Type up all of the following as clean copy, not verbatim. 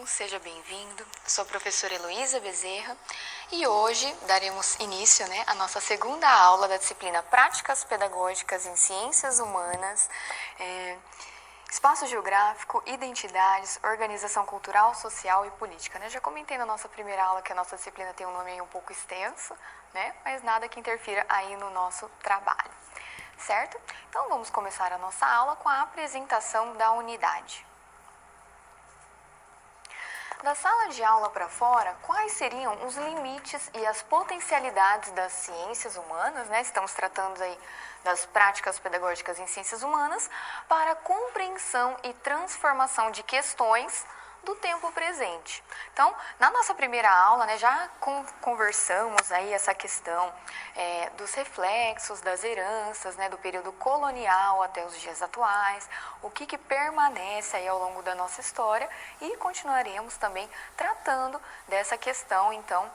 seja bem-vindo. Sou a professora Heloísa Bezerra e hoje daremos início à nossa segunda aula da disciplina Práticas Pedagógicas em Ciências Humanas, Espaço Geográfico, Identidades, Organização Cultural, Social e Política. Já comentei na nossa primeira aula que a nossa disciplina tem um nome aí um pouco extenso, mas nada que interfira aí no nosso trabalho, certo? Então vamos começar a nossa aula com a apresentação da unidade. Da sala de aula para fora, quais seriam os limites e as potencialidades das ciências humanas, Estamos tratando aí das práticas pedagógicas em ciências humanas para a compreensão e transformação de questões do tempo presente. Então, na nossa primeira aula, já conversamos aí essa questão dos reflexos, das heranças, do período colonial até os dias atuais, o que permanece aí ao longo da nossa história e continuaremos também tratando dessa questão, então,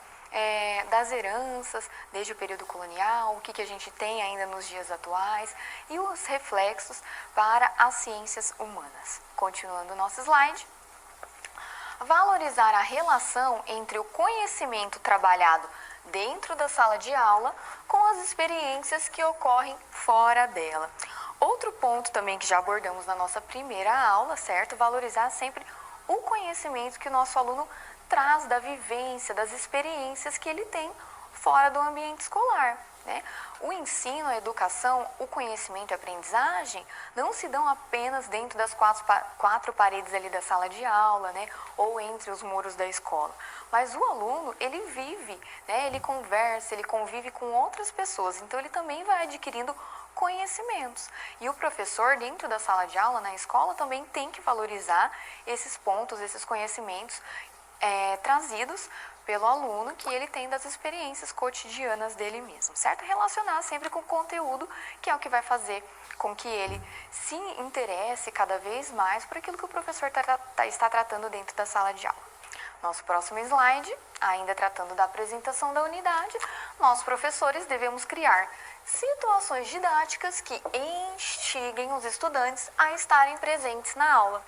das heranças desde o período colonial, o que a gente tem ainda nos dias atuais e os reflexos para as ciências humanas. Continuando o nosso slide. Valorizar a relação entre o conhecimento trabalhado dentro da sala de aula com as experiências que ocorrem fora dela. Outro ponto também que já abordamos na nossa primeira aula, certo? Valorizar sempre o conhecimento que o nosso aluno traz da vivência, das experiências que ele tem fora do ambiente escolar. O ensino, a educação, o conhecimento e a aprendizagem não se dão apenas dentro das quatro paredes ali da sala de aula, ou entre os muros da escola. Mas o aluno, ele vive, ele conversa, ele convive com outras pessoas, então ele também vai adquirindo conhecimentos. E o professor, dentro da sala de aula, na escola, também tem que valorizar esses pontos, esses conhecimentos trazidos pelo aluno que ele tem das experiências cotidianas dele mesmo, certo? Relacionar sempre com o conteúdo, que é o que vai fazer com que ele se interesse cada vez mais por aquilo que o professor está tratando dentro da sala de aula. Nosso próximo slide, ainda tratando da apresentação da unidade, nós professores devemos criar situações didáticas que instiguem os estudantes a estarem presentes na aula.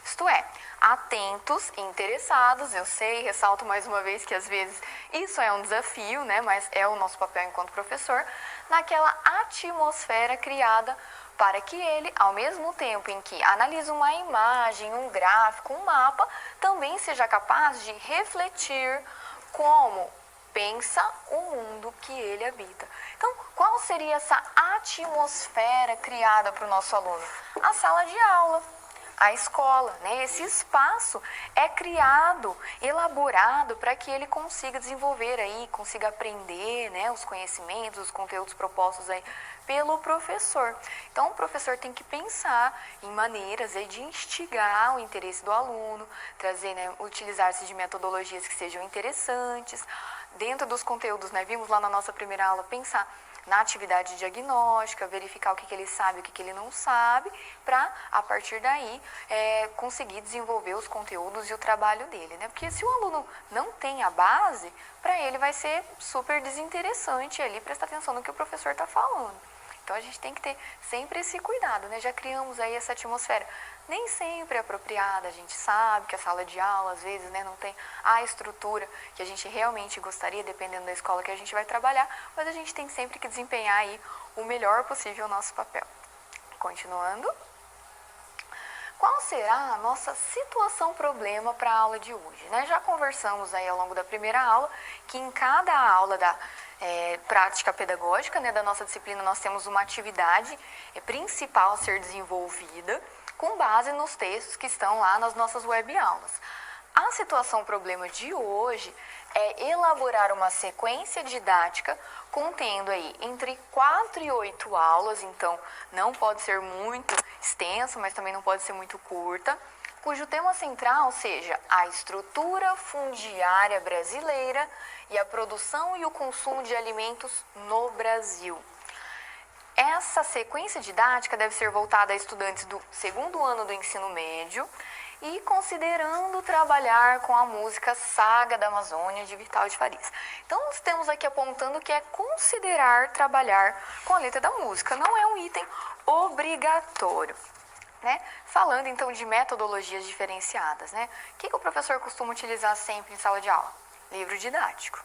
Isto é, atentos e interessados. Eu sei, ressalto mais uma vez que às vezes isso é um desafio, mas é o nosso papel enquanto professor, naquela atmosfera criada para que ele, ao mesmo tempo em que analisa uma imagem, um gráfico, um mapa, também seja capaz de refletir como pensa o mundo que ele habita. Então, qual seria essa atmosfera criada para o nosso aluno? A sala de aula, a escola, Esse espaço é criado, elaborado para que ele consiga desenvolver aí, consiga aprender, os conhecimentos, os conteúdos propostos aí pelo professor. Então, o professor tem que pensar em maneiras aí de instigar o interesse do aluno, trazer, utilizar-se de metodologias que sejam interessantes. Dentro dos conteúdos, vimos lá na nossa primeira aula, pensar na atividade diagnóstica, verificar o que ele sabe, o que ele não sabe, para, a partir daí, conseguir desenvolver os conteúdos e o trabalho dele, Porque se o aluno não tem a base, para ele vai ser super desinteressante ali prestar atenção no que o professor está falando. Então, a gente tem que ter sempre esse cuidado, Já criamos aí essa atmosfera. Nem sempre é apropriada, a gente sabe que a sala de aula, às vezes, não tem a estrutura que a gente realmente gostaria, dependendo da escola que a gente vai trabalhar, mas a gente tem sempre que desempenhar aí o melhor possível o nosso papel. Continuando. Qual será a nossa situação-problema para a aula de hoje? Já conversamos aí ao longo da primeira aula que em cada aula da prática pedagógica, da nossa disciplina, nós temos uma atividade principal a ser desenvolvida com base nos textos que estão lá nas nossas web-aulas. A situação-problema de hoje é elaborar uma sequência didática contendo aí entre 4 e 8 aulas, então não pode ser muito extenso, mas também não pode ser muito curta, cujo tema central seja a estrutura fundiária brasileira e a produção e o consumo de alimentos no Brasil. Essa sequência didática deve ser voltada a estudantes do segundo ano do ensino médio e considerando trabalhar com a música Saga da Amazônia, de Vital de Farias. Então, nós temos aqui apontando que é considerar trabalhar com a letra da música, não é um item obrigatório. né? Falando então de metodologias diferenciadas, né? O que o professor costuma utilizar sempre em sala de aula? Livro didático,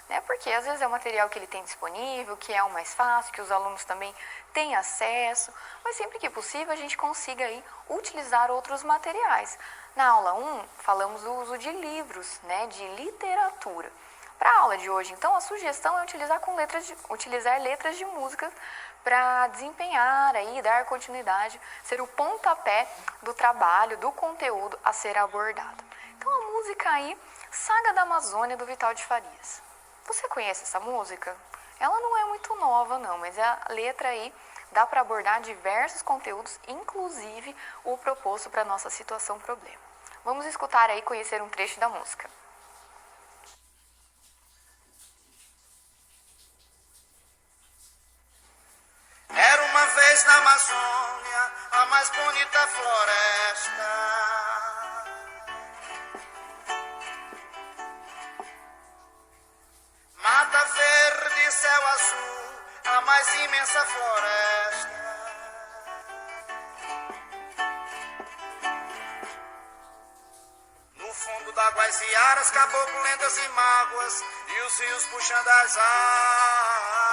né? Porque às vezes é o material que ele tem disponível, que é o mais fácil, que os alunos também têm acesso, mas sempre que possível a gente consiga aí utilizar outros materiais. Na aula 1, falamos do uso de livros, né? De literatura. Para a aula de hoje, então, a sugestão é utilizar letras de música para desempenhar aí, dar continuidade, ser o pontapé do trabalho, do conteúdo a ser abordado. Então, a música aí, Saga da Amazônia, do Vital de Farias. Você conhece essa música? Ela não é muito nova, não, mas a letra aí dá para abordar diversos conteúdos, inclusive o proposto para a nossa situação problema. Vamos escutar aí, conhecer um trecho da música. Era uma vez na Amazônia a mais bonita floresta. Mata verde, céu azul, a mais imensa floresta. No fundo d'águas e aras, caboclo, lendas e mágoas, e os rios puxando as águas.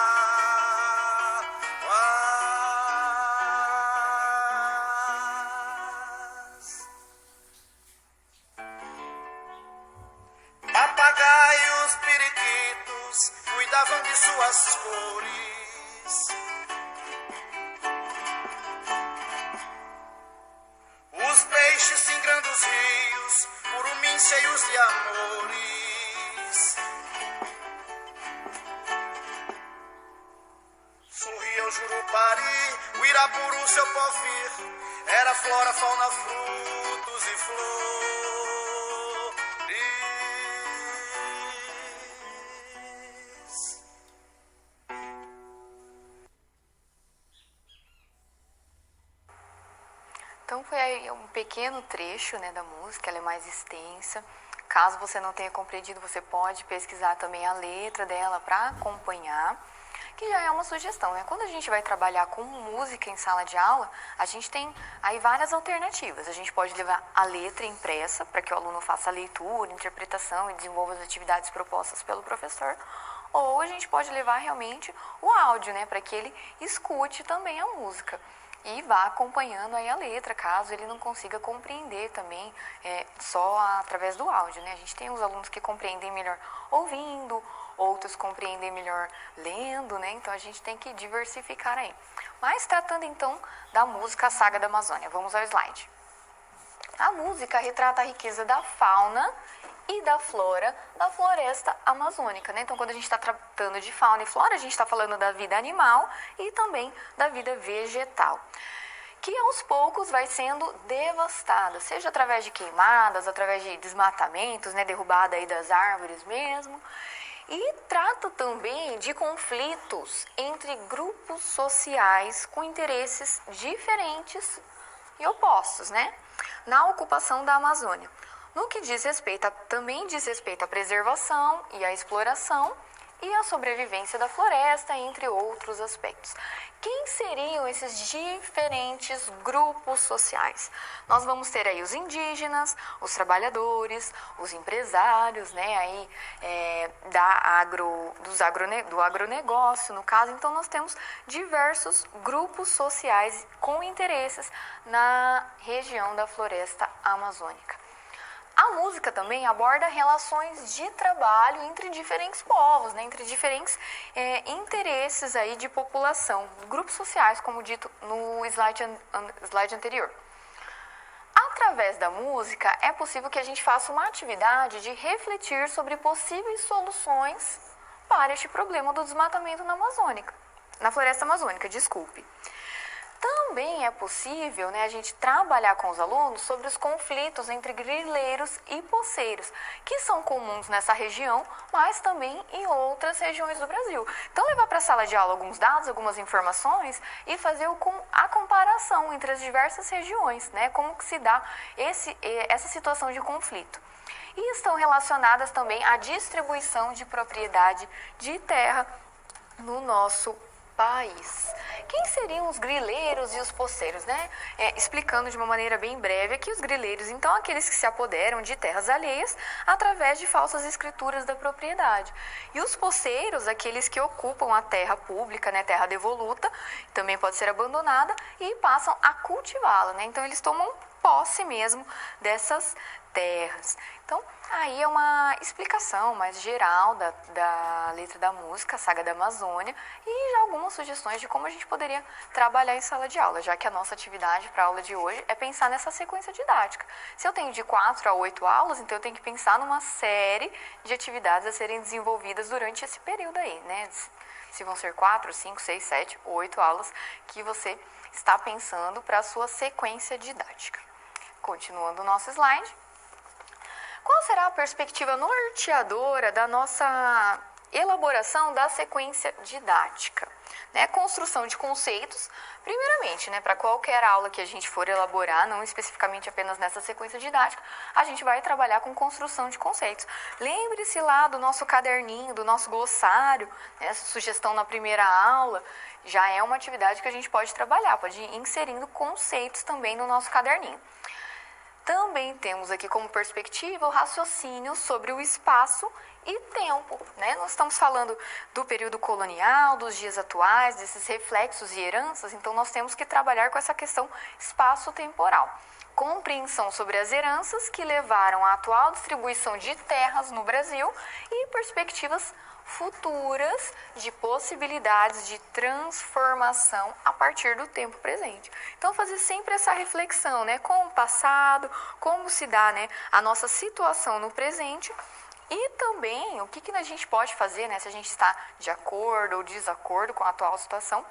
Papagaios, periquitos, cuidavam de suas cores. Os peixes singrando os rios, curumins cheios de amores. Sorria o jurupari, o irapuru, seu porvir. Era flora, fauna, frutos e flores. Então foi aí um pequeno trecho, né, da música, ela é mais extensa. Caso você não tenha compreendido, você pode pesquisar também a letra dela para acompanhar, que já é uma sugestão, né? Quando a gente vai trabalhar com música em sala de aula, a gente tem aí várias alternativas. A gente pode levar a letra impressa para que o aluno faça a leitura, interpretação e desenvolva as atividades propostas pelo professor, ou a gente pode levar realmente o áudio, né, para que ele escute também a música e vá acompanhando aí a letra, caso ele não consiga compreender também só através do áudio, né? A gente tem os alunos que compreendem melhor ouvindo, outros compreendem melhor lendo, né? Então a gente tem que diversificar aí. Mas tratando então da música Saga da Amazônia, vamos ao slide. A música retrata a riqueza da fauna e da flora da floresta amazônica, né? Então, quando a gente está tratando de fauna e flora, a gente está falando da vida animal e também da vida vegetal, que aos poucos vai sendo devastada, seja através de queimadas, através de desmatamentos, né? Derrubada aí das árvores mesmo. E trata também de conflitos entre grupos sociais com interesses diferentes e opostos, né? Na ocupação da Amazônia. No que também diz respeito à preservação e à exploração e à sobrevivência da floresta, entre outros aspectos. Quem seriam esses diferentes grupos sociais? Nós vamos ter aí os indígenas, os trabalhadores, os empresários, né, aí, do agronegócio, no caso. Então, nós temos diversos grupos sociais com interesses na região da floresta amazônica. A música também aborda relações de trabalho entre diferentes povos, né, entre diferentes interesses aí de população, grupos sociais, como dito no slide anterior. Através da música, é possível que a gente faça uma atividade de refletir sobre possíveis soluções para este problema do desmatamento na floresta amazônica, desculpe. Também é possível, né, a gente trabalhar com os alunos sobre os conflitos entre grileiros e poceiros, que são comuns nessa região, mas também em outras regiões do Brasil. Então, levar para a sala de aula alguns dados, algumas informações e fazer a comparação entre as diversas regiões, né, como que se dá essa situação de conflito. E estão relacionadas também à distribuição de propriedade de terra no nosso país. Quem seriam os grileiros e os poceiros, né? Explicando de uma maneira bem breve aqui, os grileiros, então, aqueles que se apoderam de terras alheias através de falsas escrituras da propriedade. E os poceiros, aqueles que ocupam a terra pública, né, terra devoluta, também pode ser abandonada, e passam a cultivá-la, né? Então, eles tomam posse mesmo dessas terras. Então, aí é uma explicação mais geral da letra da música, a Saga da Amazônia, e já algumas sugestões de como a gente poderia trabalhar em sala de aula, já que a nossa atividade para a aula de hoje é pensar nessa sequência didática. Se eu tenho de 4 a 8 aulas, então eu tenho que pensar numa série de atividades a serem desenvolvidas durante esse período aí, né? Se vão ser 4, 5, 6, 7 ou 8 aulas que você está pensando para a sua sequência didática. Continuando o nosso slide. Qual será a perspectiva norteadora da nossa elaboração da sequência didática? Né? Construção de conceitos, primeiramente, né, para qualquer aula que a gente for elaborar, não especificamente apenas nessa sequência didática, a gente vai trabalhar com construção de conceitos. Lembre-se lá do nosso caderninho, do nosso glossário, né, sugestão na primeira aula, já é uma atividade que a gente pode trabalhar, pode ir inserindo conceitos também no nosso caderninho. Também temos aqui como perspectiva o raciocínio sobre o espaço e tempo, né? Nós estamos falando do período colonial, dos dias atuais, desses reflexos e heranças, então nós temos que trabalhar com essa questão espaço-temporal. Compreensão sobre as heranças que levaram à atual distribuição de terras no Brasil e perspectivas futuras de possibilidades de transformação a partir do tempo presente. Então, fazer sempre essa reflexão, né, com o passado, como se dá, né, a nossa situação no presente e também o que a gente pode fazer, né, se a gente está de acordo ou desacordo com a atual situação,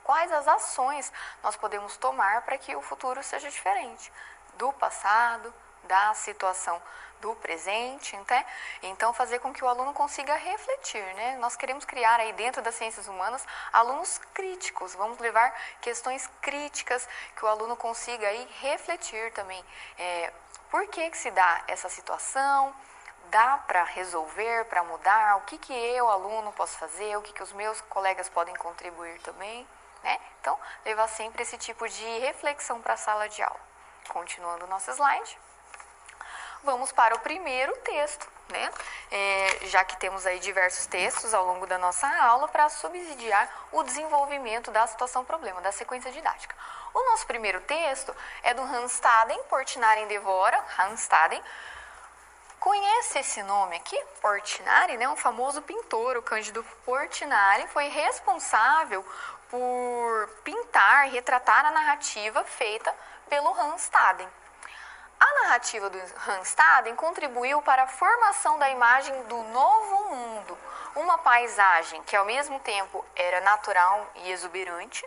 quais as ações nós podemos tomar para que o futuro seja diferente do passado, da situação do presente, né? Então fazer com que o aluno consiga refletir, né? Nós queremos criar aí dentro das ciências humanas alunos críticos, vamos levar questões críticas que o aluno consiga aí refletir também. Por que se dá essa situação? Dá para resolver, para mudar? O que eu, aluno, posso fazer? O que os meus colegas podem contribuir também? Né? Então, levar sempre esse tipo de reflexão para a sala de aula. Continuando o nosso slide. Vamos para o primeiro texto, né? Já que temos aí diversos textos ao longo da nossa aula para subsidiar o desenvolvimento da situação-problema, da sequência didática. O nosso primeiro texto é do Hans Staden, Portinari em Devora, Hans Staden. Conhece esse nome aqui? Portinari, né? Um famoso pintor, o Cândido Portinari, foi responsável por pintar, retratar a narrativa feita pelo Hans Staden. A narrativa do Hans Staden contribuiu para a formação da imagem do Novo Mundo, uma paisagem que ao mesmo tempo era natural e exuberante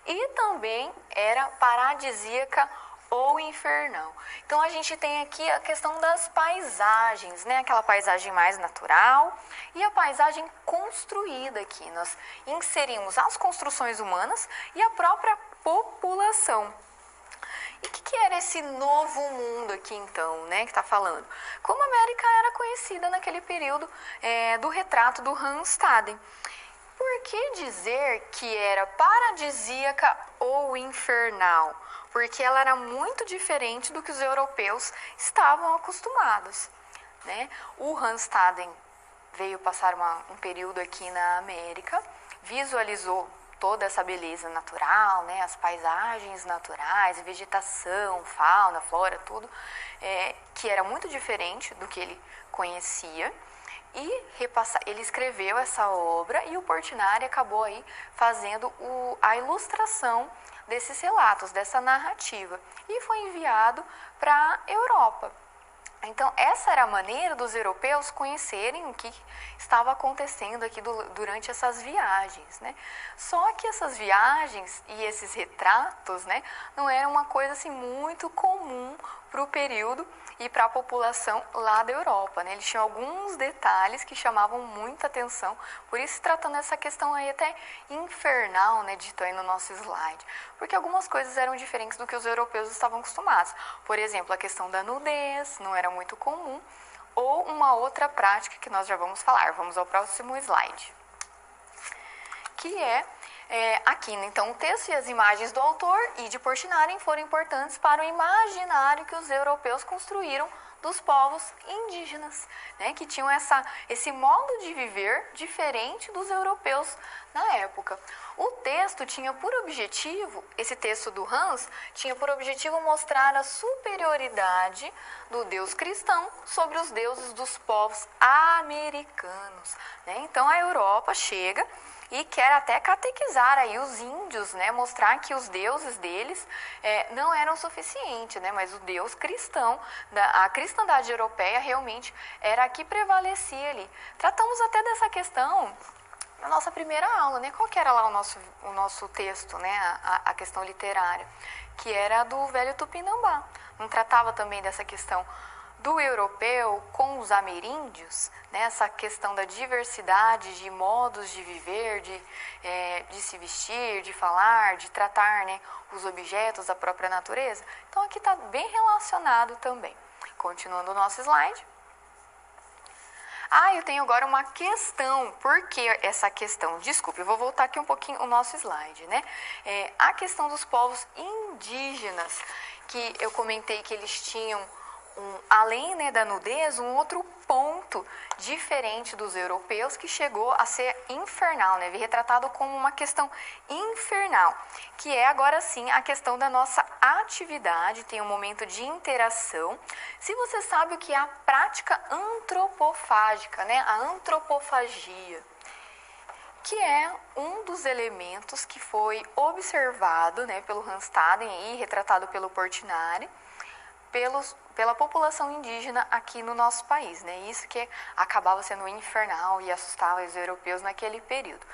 e também era paradisíaca ou infernal. Então a gente tem aqui a questão das paisagens, né? Aquela paisagem mais natural e a paisagem construída aqui. Nós inserimos as construções humanas e a própria população. E o que era esse novo mundo aqui então, né, que está falando? Como a América era conhecida naquele período do retrato do Hans Staden. Por que dizer que era paradisíaca ou infernal? Porque ela era muito diferente do que os europeus estavam acostumados, né? O Hans Staden veio passar um período aqui na América, visualizou toda essa beleza natural, né, as paisagens naturais, vegetação, fauna, flora, tudo, que era muito diferente do que ele conhecia. E ele escreveu essa obra e o Portinari acabou aí fazendo a ilustração desses relatos, dessa narrativa, e foi enviado para a Europa. Então, essa era a maneira dos europeus conhecerem o que estava acontecendo aqui durante essas viagens, né? Só que essas viagens e esses retratos, né, não eram uma coisa assim muito comum para o período e para a população lá da Europa, né? Eles tinham alguns detalhes que chamavam muita atenção, por isso tratando essa questão aí até infernal, né, dito aí no nosso slide, porque algumas coisas eram diferentes do que os europeus estavam acostumados. Por exemplo, a questão da nudez não era muito comum, ou uma outra prática que nós já vamos falar. Vamos ao próximo slide, que é Aqui, né? Então, o texto e as imagens do autor e de Portinari foram importantes para o imaginário que os europeus construíram dos povos indígenas, né? Que tinham esse modo de viver diferente dos europeus na época. O texto tinha por objetivo, esse texto do Hans, tinha por objetivo mostrar a superioridade do Deus cristão sobre os deuses dos povos americanos, né? Então, a Europa chega e quer até catequizar aí os índios, né? Mostrar que os deuses deles não eram suficientes, né? Mas o Deus cristão, a cristandade europeia realmente era a que prevalecia ali. Tratamos até dessa questão na nossa primeira aula, né? Qual que era lá o nosso texto, né? A questão literária, que era do Velho Tupinambá. Não tratava também dessa questão do europeu com os ameríndios, né? Essa questão da diversidade de modos de viver, de se vestir, de falar, de tratar, né, os objetos, a própria natureza. Então, aqui está bem relacionado também. Continuando o nosso slide. Eu tenho agora uma questão. Por que essa questão? Desculpe, eu vou voltar aqui um pouquinho o nosso slide, né? A questão dos povos indígenas, que eu comentei que eles tinham além, né, da nudez, um outro ponto diferente dos europeus que chegou a ser infernal, né, retratado como uma questão infernal, que é agora sim a questão da nossa atividade, tem um momento de interação. Se você sabe o que é a prática antropofágica, né, a antropofagia, que é um dos elementos que foi observado, né, pelo Hans Staden e retratado pelo Portinari, pela população indígena aqui no nosso país, né? Isso que acabava sendo infernal e assustava os europeus naquele período.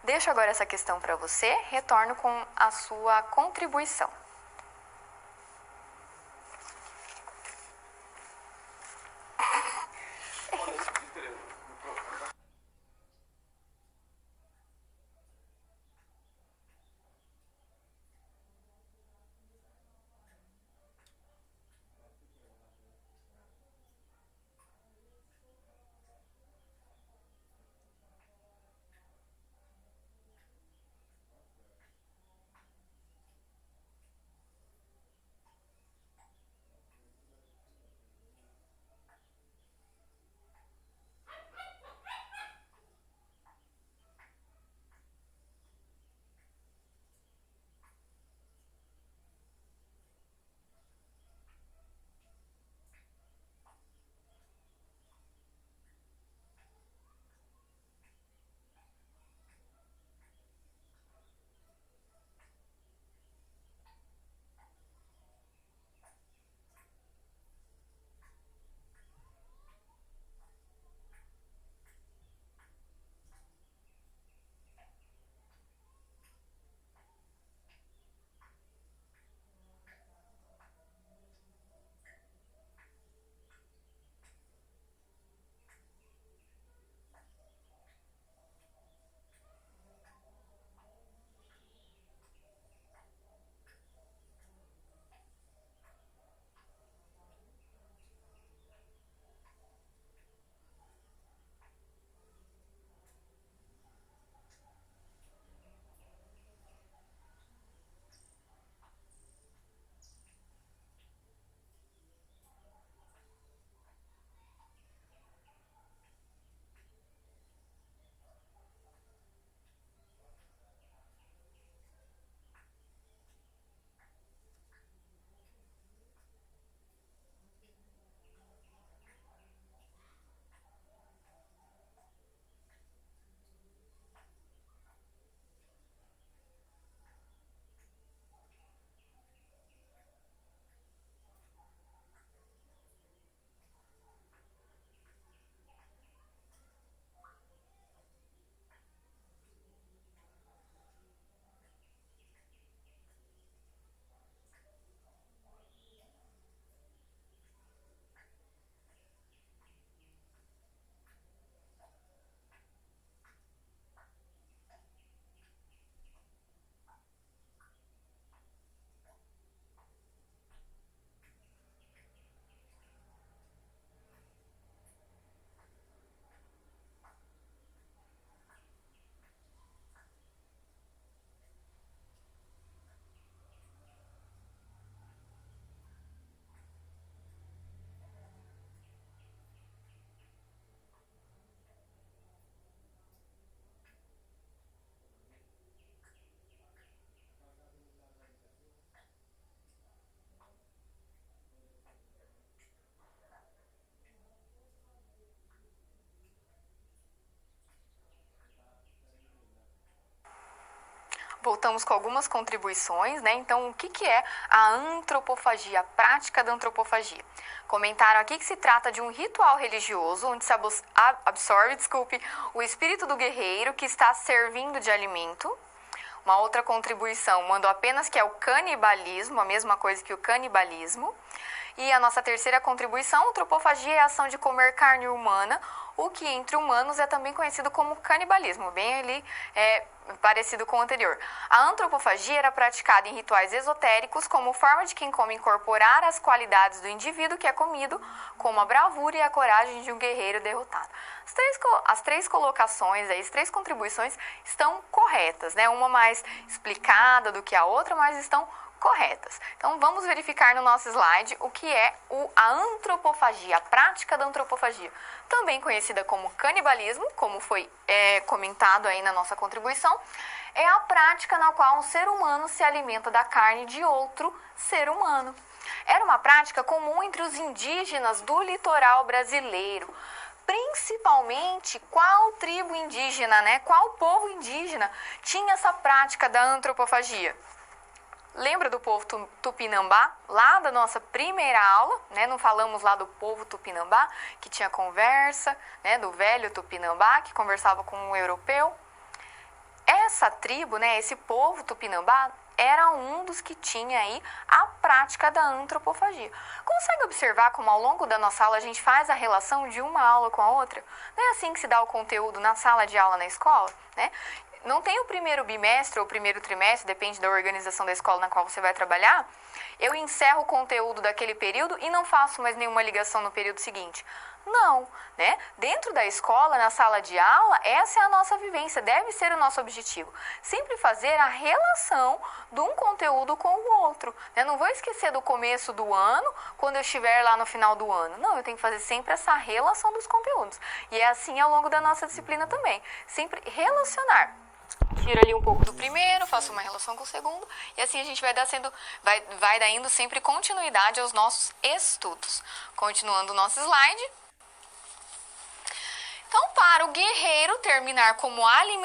Deixo agora essa questão para você, retorno com a sua contribuição. Voltamos com algumas contribuições, né? Então, o que é a antropofagia, a prática da antropofagia? Comentaram aqui que se trata de um ritual religioso onde se absorve, o espírito do guerreiro que está servindo de alimento. Uma outra contribuição mandou apenas que é o canibalismo, a mesma coisa que o canibalismo. E a nossa terceira contribuição, antropofagia é a ação de comer carne humana, o que entre humanos é também conhecido como canibalismo, bem ali parecido com o anterior. A antropofagia era praticada em rituais esotéricos como forma de quem come incorporar as qualidades do indivíduo que é comido, como a bravura e a coragem de um guerreiro derrotado. As três colocações, as três contribuições estão corretas, né? Uma mais explicada do que a outra, mas estão corretas. Então, vamos verificar no nosso slide o que é a antropofagia, a prática da antropofagia, também conhecida como canibalismo, como foi comentado aí na nossa contribuição, é a prática na qual um ser humano se alimenta da carne de outro ser humano. Era uma prática comum entre os indígenas do litoral brasileiro. Principalmente, qual tribo indígena, né? Qual povo indígena tinha essa prática da antropofagia? Lembra do povo Tupinambá, lá da nossa primeira aula, né? Não falamos lá do povo Tupinambá, que tinha conversa, né? Do velho Tupinambá, que conversava com um europeu. Essa tribo, né? Esse povo Tupinambá, era um dos que tinha aí a prática da antropofagia. Consegue observar como ao longo da nossa aula a gente faz a relação de uma aula com a outra? Não é assim que se dá o conteúdo na sala de aula na escola, né? Não tem o primeiro bimestre ou o primeiro trimestre, depende da organização da escola na qual você vai trabalhar. Eu encerro o conteúdo daquele período e não faço mais nenhuma ligação no período seguinte. Não, né? Dentro da escola, na sala de aula, essa é a nossa vivência, deve ser o nosso objetivo. Sempre fazer a relação de um conteúdo com o outro, né? Não vou esquecer do começo do ano, quando eu estiver lá no final do ano. Não, eu tenho que fazer sempre essa relação dos conteúdos. E é assim ao longo da nossa disciplina também. Sempre relacionar. Tiro ali um pouco do primeiro, faço uma relação com o segundo, e assim a gente vai dando sempre continuidade aos nossos estudos. Continuando o nosso slide. Então, para o guerreiro terminar como alimento